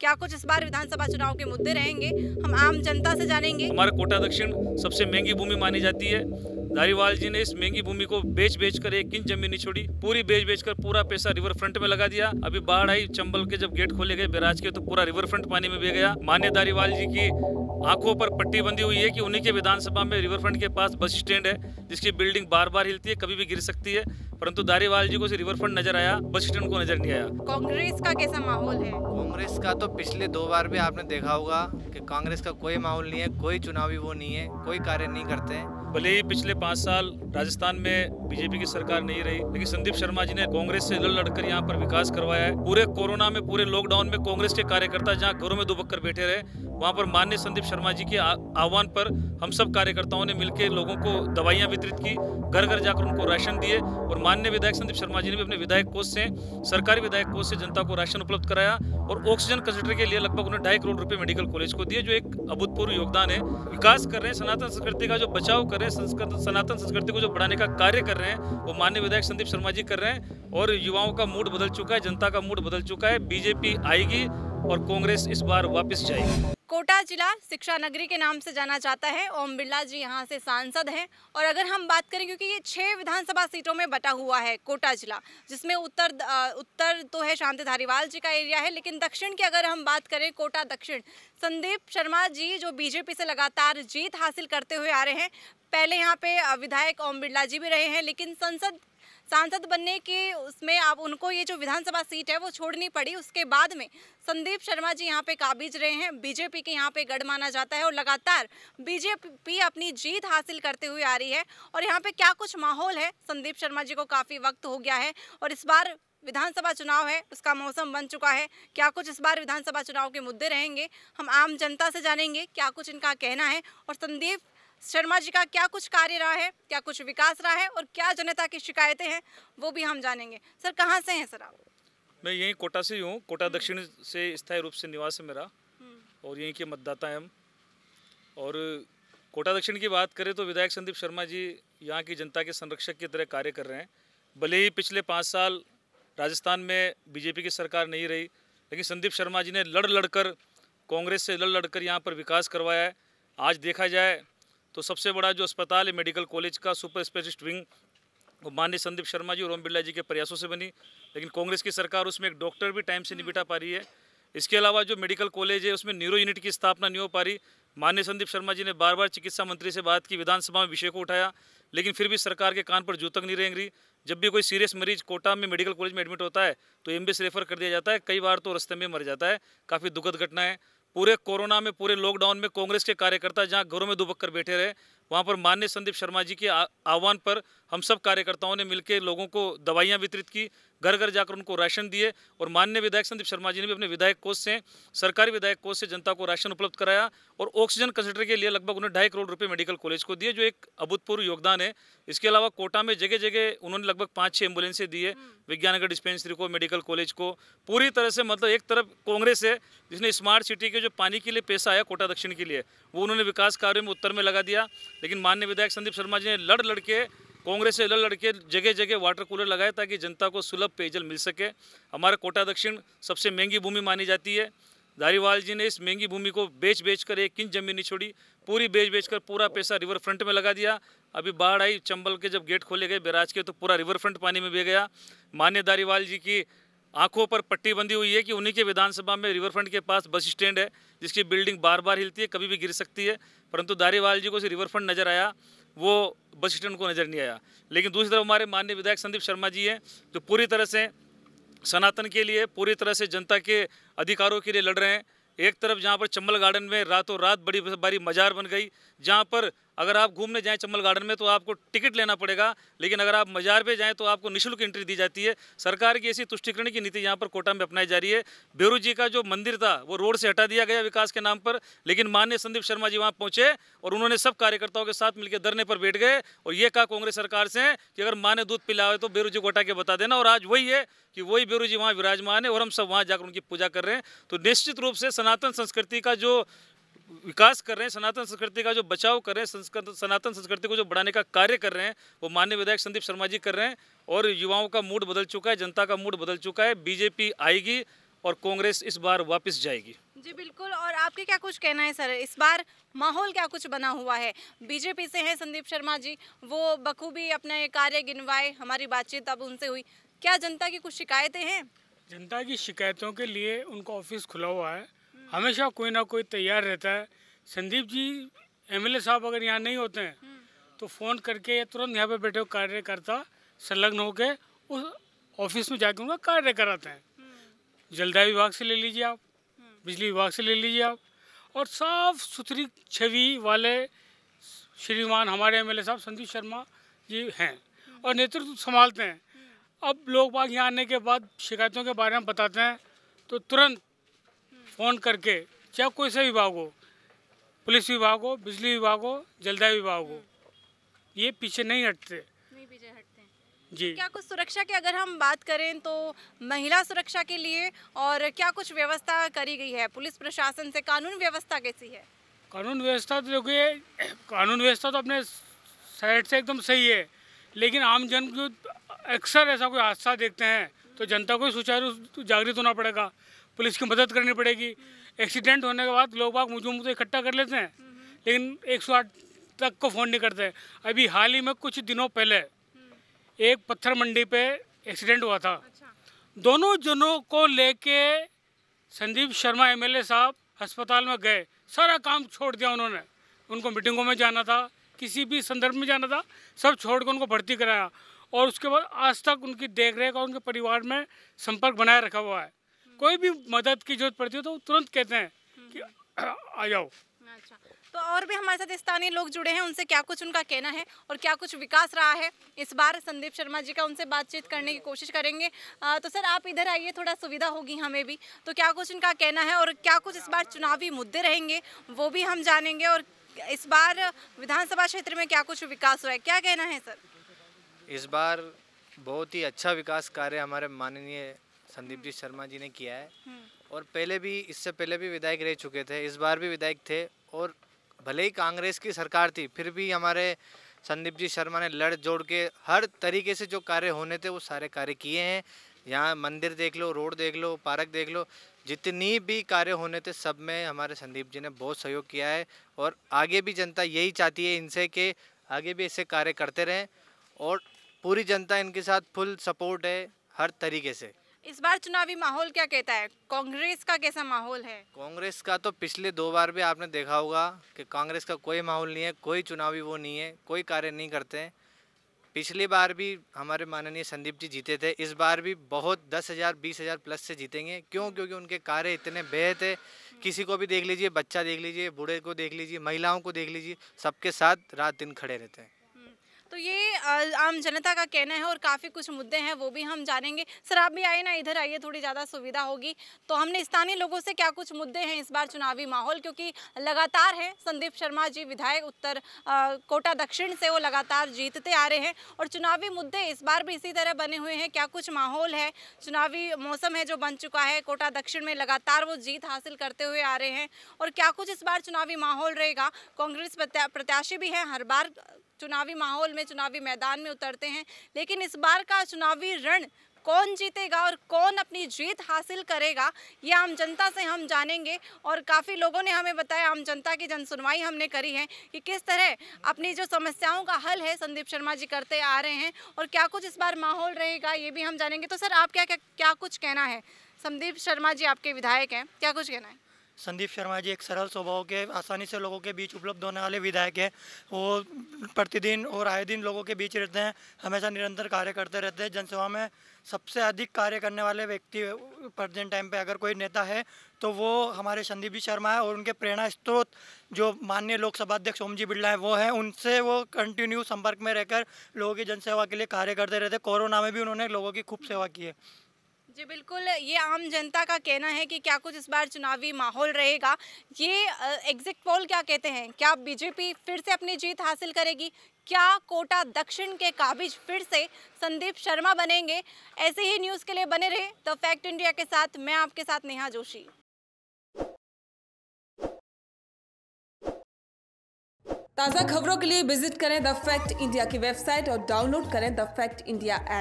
क्या कुछ इस बार विधानसभा चुनाव के मुद्दे रहेंगे, हम आम जनता से जानेंगे। हमारा कोटा दक्षिण सबसे महंगी भूमि मानी जाती है। धारीवाल जी ने इस महंगी भूमि को बेच कर एक इंच जमीन नहीं छोड़ी, पूरी बेच कर पूरा पैसा रिवर फ्रंट में लगा दिया। अभी बाढ़ आई, चंबल के जब गेट खोले गए बैराज के, तो पूरा रिवर फ्रंट पानी में बह गया। मान्य धारीवाल जी की आंखों पर पट्टी बंधी हुई है कि उन्हीं के विधानसभा में रिवर फ्रंट के पास बस स्टैंड है, जिसकी बिल्डिंग बार बार हिलती है, कभी भी गिर सकती है। परंतु धारीवाल जी को सिर्फ रिवर फ्रंट नजर आया, बस स्टैंड को नजर नहीं आया। कांग्रेस का कैसा माहौल है? कांग्रेस का तो पिछले 2 बार भी आपने देखा होगा कि कांग्रेस का कोई माहौल नहीं है, कोई चुनावी वो नहीं है, कोई कार्य नहीं करते हैं। भले ही पिछले 5 साल राजस्थान में बीजेपी की सरकार नहीं रही, लेकिन संदीप शर्मा जी ने कांग्रेस से लड़कर यहाँ पर विकास करवाया है। पूरे कोरोना में, पूरे लॉकडाउन में कांग्रेस के कार्यकर्ता जहाँ घरों में दुबक कर बैठे रहे, वहाँ पर माननीय संदीप शर्मा जी के आह्वान पर हम सब कार्यकर्ताओं ने मिलकर लोगों को दवाइयाँ वितरित की, घर घर जाकर उनको राशन दिए। और माननीय विधायक संदीप शर्मा जी ने भी अपने विधायक कोष से, सरकारी विधायक कोष से जनता को राशन उपलब्ध कराया। और ऑक्सीजन कंसंट्रेटर के लिए लगभग उन्हें 2.5 करोड़ रुपए मेडिकल कॉलेज को दिए, जो एक अभूतपूर्व योगदान है। विकास कर रहे हैं, सनातन संस्कृति का जो बचाव कर रहे हैं, सनातन संस्कृति को जो बढ़ाने का कार्य कर रहे हैं, वो माननीय विधायक संदीप शर्मा जी कर रहे हैं। और युवाओं का मूड बदल चुका है, जनता का मूड बदल चुका है। बीजेपी आएगी और कांग्रेस इस बार वापस जाएगी। कोटा जिला शिक्षा नगरी के नाम से जाना जाता है। ओम बिरला जी यहाँ से सांसद हैं। और अगर हम बात करें, क्योंकि ये 6 विधानसभा सीटों में बटा हुआ है कोटा जिला, जिसमें उत्तर तो है शांति धारीवाल जी का एरिया है, लेकिन दक्षिण की अगर हम बात करें, कोटा दक्षिण, संदीप शर्मा जी जो बीजेपी से लगातार जीत हासिल करते हुए आ रहे हैं। पहले यहाँ पे विधायक ओम बिरला जी भी रहे हैं, लेकिन सांसद बनने के उसमें अब उनको ये जो विधानसभा सीट है वो छोड़नी पड़ी। उसके बाद में संदीप शर्मा जी यहाँ पे काबिज रहे हैं। बीजेपी के यहाँ पे गढ़ माना जाता है और लगातार बीजेपी अपनी जीत हासिल करते हुए आ रही है। और यहाँ पे क्या कुछ माहौल है, संदीप शर्मा जी को काफ़ी वक्त हो गया है और इस बार विधानसभा चुनाव है, उसका मौसम बन चुका है। क्या कुछ इस बार विधानसभा चुनाव के मुद्दे रहेंगे, हम आम जनता से जानेंगे क्या कुछ इनका कहना है। और संदीप शर्मा जी का क्या कुछ कार्य रहा है, क्या कुछ विकास रहा है और क्या जनता की शिकायतें हैं, वो भी हम जानेंगे। सर, कहाँ से हैं सर आप? मैं यहीं कोटा से ही हूँ। कोटा दक्षिण से स्थायी रूप से निवास है मेरा, और यहीं के मतदाता हैं हम। और कोटा दक्षिण की बात करें तो विधायक संदीप शर्मा जी यहाँ की जनता के संरक्षक की तरह कार्य कर रहे हैं। भले ही पिछले 5 साल राजस्थान में बीजेपी की सरकार नहीं रही, लेकिन संदीप शर्मा जी ने लड़कर कांग्रेस से लड़कर यहाँ पर विकास करवाया है। आज देखा जाए तो सबसे बड़ा जो अस्पताल है मेडिकल कॉलेज का सुपर स्पेशलिस्ट विंग, वो माननीय संदीप शर्मा जी और ओम बिरला जी के प्रयासों से बनी, लेकिन कांग्रेस की सरकार उसमें एक डॉक्टर भी टाइम से नहीं बिठा पा रही है। इसके अलावा जो मेडिकल कॉलेज है उसमें न्यूरो यूनिट की स्थापना नहीं हो पा रही। माननीय संदीप शर्मा जी ने बार बार चिकित्सा मंत्री से बात की, विधानसभा में विषय को उठाया, लेकिन फिर भी सरकार के कान पर जू तक नहीं रेंग रही। जब भी कोई सीरियस मरीज कोटा में मेडिकल कॉलेज में एडमिट होता है तो एमबीएस रेफर कर दिया जाता है, कई बार तो रास्ते में मर जाता है। काफ़ी दुखद घटना है। पूरे कोरोना में, पूरे लॉकडाउन में कांग्रेस के कार्यकर्ता जहां घरों में दुबक कर बैठे रहे, वहां पर माननीय संदीप शर्मा जी के आह्वान पर हम सब कार्यकर्ताओं ने मिलकर लोगों को दवाइयां वितरित की, घर घर जाकर उनको राशन दिए। और माननीय विधायक संदीप शर्मा जी ने भी अपने विधायक कोष से, सरकारी विधायक कोष से जनता को राशन उपलब्ध कराया। और ऑक्सीजन कंसंट्रेटर के लिए लगभग उन्हें 2.5 करोड़ रुपए मेडिकल कॉलेज को दिए, जो एक अभूतपूर्व योगदान है। इसके अलावा कोटा में जगह जगह उन्होंने लगभग 5-6 एम्बुलेंसें दी है, विज्ञाननगर डिस्पेंसरी को, मेडिकल कॉलेज को। पूरी तरह से मतलब एक तरफ कांग्रेस है जिसने स्मार्ट सिटी के जो पानी के लिए पैसा आया कोटा दक्षिण के लिए, वो उन्होंने विकास कार्यों में उत्तर में लगा दिया। लेकिन माननीय विधायक संदीप शर्मा जी ने लड़के कांग्रेस से लड़के जगह जगह वाटर कूलर लगाए ताकि जनता को सुलभ पेयजल मिल सके। हमारा कोटा दक्षिण सबसे महंगी भूमि मानी जाती है। धारीवाल जी ने इस महंगी भूमि को बेच कर एक इंच जमीन नहीं छोड़ी, पूरी बेच कर पूरा पैसा रिवर फ्रंट में लगा दिया। अभी बाढ़ आई, चंबल के जब गेट खोले गए बैराज के, तो पूरा रिवर फ्रंट पानी में बह गया। माननीय धारीवाल जी की आंखों पर पट्टी बंधी हुई है कि उन्हीं के विधानसभा में रिवर फ्रंट के पास बस स्टैंड है, जिसकी बिल्डिंग बार बार हिलती है, कभी भी गिर सकती है। परंतु धारीवाल जी को सिर्फ रिवर फ्रंट नजर आया, वो बस स्टैंड को नजर नहीं आया। लेकिन दूसरी तरफ हमारे माननीय विधायक संदीप शर्मा जी हैं, जो पूरी तरह से सनातन के लिए, पूरी तरह से जनता के अधिकारों के लिए लड़ रहे हैं। एक तरफ जहाँ पर चंबल गार्डन में रातों रात बड़ी बड़ी मजार बन गई, जहाँ पर अगर आप घूमने जाएं चंबल गार्डन में तो आपको टिकट लेना पड़ेगा, लेकिन अगर आप मजार पे जाएं तो आपको निःशुल्क एंट्री दी जाती है। सरकार की ऐसी तुष्टिकरण की नीति यहाँ पर कोटा में अपनाई जा रही है। बेरू जी का जो मंदिर था वो रोड से हटा दिया गया विकास के नाम पर, लेकिन माननीय संदीप शर्मा जी वहाँ पहुँचे और उन्होंने सब कार्यकर्ताओं के साथ मिलकर धरने पर बैठ गए और ये कहा कांग्रेस सरकार से कि अगर माँ ने दूध पिलाए तो बेरू जी को हटा के बता देना। और आज वही है कि वही बेरू जी वहाँ विराजमान है और हम सब वहाँ जाकर उनकी पूजा कर रहे हैं। तो निश्चित रूप से सनातन संस्कृति का जो विकास कर रहे हैं, सनातन संस्कृति का जो बचाव कर रहे हैं, सनातन संस्कृति को जो बढ़ाने का कार्य कर रहे हैं, वो माननीय विधायक संदीप शर्मा जी कर रहे हैं। और युवाओं का मूड बदल चुका है, जनता का मूड बदल चुका है। बीजेपी आएगी और कांग्रेस इस बार वापस जाएगी। जी बिल्कुल। और आपके क्या कुछ कहना है सर, इस बार माहौल क्या कुछ बना हुआ है? बीजेपी से हैं संदीप शर्मा जी, वो बखूबी अपना ये कार्य गिनवाए, हमारी बातचीत अब उनसे हुई। क्या जनता की कुछ शिकायतें हैं? जनता की शिकायतों के लिए उनका ऑफिस खुला हुआ है, हमेशा कोई ना कोई तैयार रहता है। संदीप जी एमएलए साहब अगर यहाँ नहीं होते हैं तो फ़ोन करके तुरंत यहाँ पे बैठे हुए कार्यकर्ता संलग्न होकर उस ऑफिस में जाकर उनका कार्य कराते हैं। जलदाय विभाग से ले लीजिए आप, बिजली विभाग से ले लीजिए आप, और साफ सुथरी छवि वाले श्रीमान हमारे एमएलए साहब संदीप शर्मा जी हैं और नेतृत्व संभालते हैं। अब लोग बाग यहाँ आने के बाद शिकायतों के बारे में बताते हैं तो तुरंत फ़ोन करके, चाहे कोई सा विभाग हो, पुलिस विभाग हो, बिजली विभाग हो, जलदाय विभाग हो, ये पीछे नहीं हटते। जी। क्या कुछ सुरक्षा की अगर हम बात करें तो महिला सुरक्षा के लिए और क्या कुछ व्यवस्था करी गई है पुलिस प्रशासन से? कानून व्यवस्था कैसी है? कानून व्यवस्था तो देखिए, कानून व्यवस्था तो अपने साइड से एकदम सही है, लेकिन आम जन को अक्सर ऐसा कोई हादसा देखते हैं तो जनता को सुचारू जागृत होना पड़ेगा, पुलिस की मदद करनी पड़ेगी। एक्सीडेंट होने के बाद लोग बाग मुझे तो इकट्ठा कर लेते हैं, लेकिन 108 तक को फ़ोन नहीं करते। अभी हाल ही में कुछ दिनों पहले एक पत्थर मंडी पे एक्सीडेंट हुआ था। दोनों जनों को लेके संदीप शर्मा एमएलए साहब अस्पताल में गए, सारा काम छोड़ दिया उन्होंने। उनको मीटिंगों में जाना था, किसी भी संदर्भ में जाना था, सब छोड़ कर उनको भर्ती कराया और उसके बाद आज तक उनकी देखरेख और उनके परिवार में संपर्क बनाए रखा हुआ है। कोई भी मदद की जरूरत पड़ती है तो तुरंत कहते हैं कि आ जाओ। अच्छा, तो और भी हमारे साथ स्थानीय लोग जुड़े हैं, उनसे क्या कुछ उनका कहना है और क्या कुछ विकास रहा है इस बार संदीप शर्मा जी का, उनसे बातचीत करने की कोशिश करेंगे। तो सर आप इधर आइए, थोड़ा सुविधा होगी हमें भी। तो क्या कुछ उनका कहना है और क्या कुछ इस बार चुनावी मुद्दे रहेंगे वो भी हम जानेंगे, और इस बार विधानसभा क्षेत्र में क्या कुछ विकास हुआ है, क्या कहना है सर? इस बार बहुत ही अच्छा विकास कार्य हमारे माननीय संदीप जी शर्मा जी ने किया है और पहले भी, इससे पहले भी विधायक रह चुके थे, इस बार भी विधायक थे और भले ही कांग्रेस की सरकार थी फिर भी हमारे संदीप जी शर्मा ने लड़ जोड़ के हर तरीके से जो कार्य होने थे वो सारे कार्य किए हैं। यहाँ मंदिर देख लो, रोड देख लो, पार्क देख लो, जितनी भी कार्य होने थे सब में हमारे संदीप जी ने बहुत सहयोग किया है और आगे भी जनता यही चाहती है इनसे कि आगे भी ऐसे कार्य करते रहें और पूरी जनता इनके साथ फुल सपोर्ट है हर तरीके से। इस बार चुनावी माहौल क्या कहता है? कांग्रेस का कैसा माहौल है? कांग्रेस का तो पिछले 2 बार भी आपने देखा होगा कि कांग्रेस का कोई माहौल नहीं है, कोई चुनावी वो नहीं है, कोई कार्य नहीं करते हैं। पिछली बार भी हमारे माननीय संदीप जी जीते थे, इस बार भी बहुत 10,000 20,000 प्लस से जीतेंगे। क्यों? क्योंकि उनके कार्य इतने बेहद है। किसी को भी देख लीजिए, बच्चा देख लीजिए, बूढ़े को देख लीजिए, महिलाओं को देख लीजिए, सबके साथ रात दिन खड़े रहते हैं। तो ये आम जनता का कहना है और काफ़ी कुछ मुद्दे हैं वो भी हम जानेंगे। सर आप भी आए ना, इधर आइए, थोड़ी ज़्यादा सुविधा होगी। तो हमने स्थानीय लोगों से क्या कुछ मुद्दे हैं इस बार चुनावी माहौल, क्योंकि लगातार है संदीप शर्मा जी विधायक उत्तर कोटा दक्षिण से, वो लगातार जीतते आ रहे हैं और चुनावी मुद्दे इस बार भी इसी तरह बने हुए हैं। क्या कुछ माहौल है, चुनावी मौसम है जो बन चुका है, कोटा दक्षिण में लगातार वो जीत हासिल करते हुए आ रहे हैं, और क्या कुछ इस बार चुनावी माहौल रहेगा? कांग्रेस प्रत्याशी भी हैं, हर बार चुनावी माहौल में, चुनावी मैदान में उतरते हैं, लेकिन इस बार का चुनावी रण कौन जीतेगा और कौन अपनी जीत हासिल करेगा, ये आम जनता से हम जानेंगे। और काफ़ी लोगों ने हमें बताया, आम जनता की जनसुनवाई हमने करी है कि किस तरह अपनी जो समस्याओं का हल है संदीप शर्मा जी करते आ रहे हैं और क्या कुछ इस बार माहौल रहेगा ये भी हम जानेंगे। तो सर आप क्या कुछ कहना है? संदीप शर्मा जी आपके विधायक हैं, क्या कुछ कहना है? संदीप शर्मा जी एक सरल स्वभाव के, आसानी से लोगों के बीच उपलब्ध होने वाले विधायक हैं। वो प्रतिदिन और आए दिन लोगों के बीच रहते हैं, हमेशा निरंतर कार्य करते रहते हैं। जनसेवा में सबसे अधिक कार्य करने वाले व्यक्ति प्रेजेंट टाइम पे अगर कोई नेता है तो वो हमारे संदीप जी शर्मा है और उनके प्रेरणा स्रोत जो माननीय लोकसभा अध्यक्ष ओम जी बिरला है वो है। उनसे वो कंटिन्यू संपर्क में रहकर लोगों की जनसेवा के लिए कार्य करते रहते। कोरोना में भी उन्होंने लोगों की खूब सेवा की है। जी बिल्कुल, ये आम जनता का कहना है कि क्या कुछ इस बार चुनावी माहौल रहेगा। ये एग्जिट पोल क्या कहते हैं? क्या बीजेपी फिर से अपनी जीत हासिल करेगी? क्या कोटा दक्षिण के काबिज फिर से संदीप शर्मा बनेंगे? ऐसे ही न्यूज़ के लिए बने रहे द फैक्ट इंडिया के साथ। मैं आपके साथ नेहा जोशी। ताज़ा खबरों के लिए विजिट करें द फैक्ट इंडिया की वेबसाइट और डाउनलोड करें द फैक्ट इंडिया ऐप।